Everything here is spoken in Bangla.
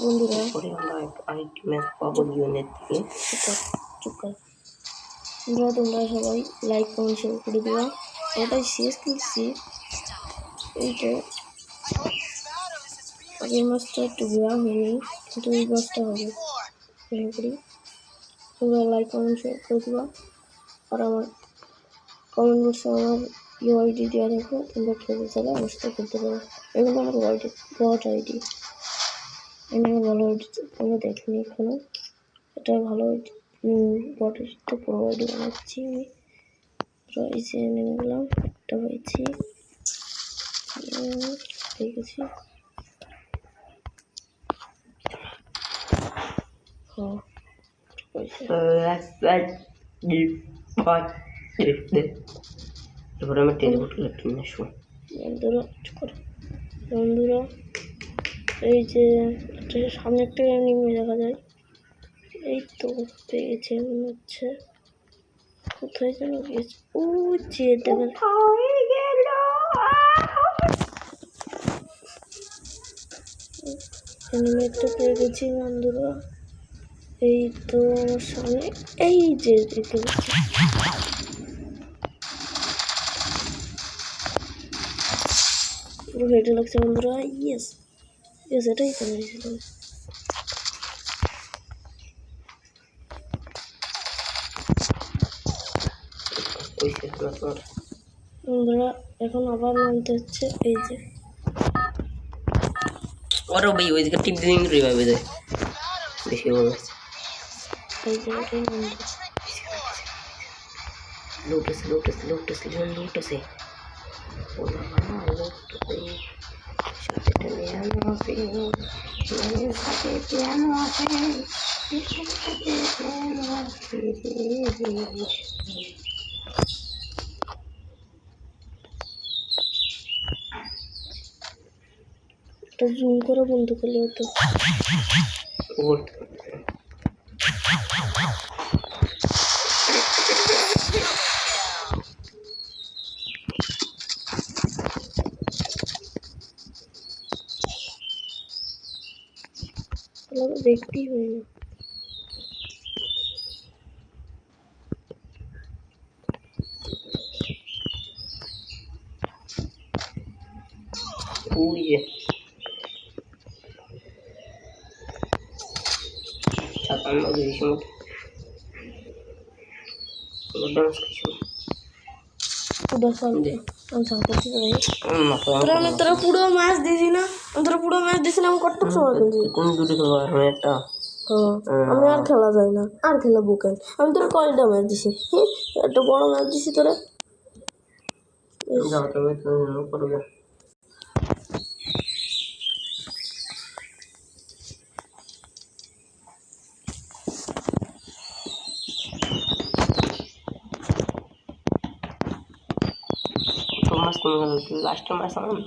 বন্ধুরা পরে আমরা আরেকটি ম্যাচ পাবো লিওনের থেকে। চুপ কর বন্ধুরা, তোমরা সবাই লাইক কমেন্ট শেয়ার করে দিবা। ওটাই শেষ করছি। এইটা আগের মাছটা একটু দেওয়া হয়নি, কিন্তু এই মাছটা হবে। আশা করি তোমরা লাইক কমেন্ট শেয়ার করে দিবা। আর আমার কমেন্ট বক্সে আমার ইউআইডি দেওয়া থাকবে, তোমরা খেলতে চাইলে আমার সাথে খেলতে পারো। এগুলো আমার বট আইডি, আমার ভালো আইডি আমরা দেখিনি এখনো। এটা ভালো বট আইডিতে পুরো আইডি বানাচ্ছি আমি। এই যে নেমে গেলাম, একটা হয়েছি দেখেছি। এবার আমি টেলিপোর্ট কিনে আসবো। বন্ধুরা এই যে সামনে একটা এনিমি দেখা যায়, এই তো পেয়েছে মনে হচ্ছে। কোথায় যেন গেছে, ও যে দেখা এনিমি একটা পেয়ে গেছি বন্ধুরা। এই তো আমার সামনে, এই যে দেখতে পাচ্ছি। পুরো হেঁটে লাগছে বন্ধুরা। ইয়েস ইয়েস, এটাই তো মেরেছিলাম। বন্ধুরা এখন আবার নামতে হচ্ছে। এই যে ওরে ভাই ওই দিকে টিপ দিন রিভাইভ হয়ে যায়, বেশি বলে এই যে এটাই নামতে লুটেছে লুটেছে লুটেছে লুটেছে ওরা লুটেছে সাথে পিয়ানো আছে, সাথে পিয়ানো আছে, সাথে পিয়ানো আছে। একটা জুম করে বন্ধ করলে হতো। দেখতেই হয় না। তোরা পুরো ম্যাচ দিছি না, তোরা পুরো ম্যাচ দিছি না। আমি কতটুকু সময় খেলছি, আমি আর খেলা যায় না, আর খেলাবো কেন? আমি তোরা কয়টা ম্যাচ দিছি, একটা বড় ম্যাচ দিছি তোরা। লাস্ট ম্যাচ আমার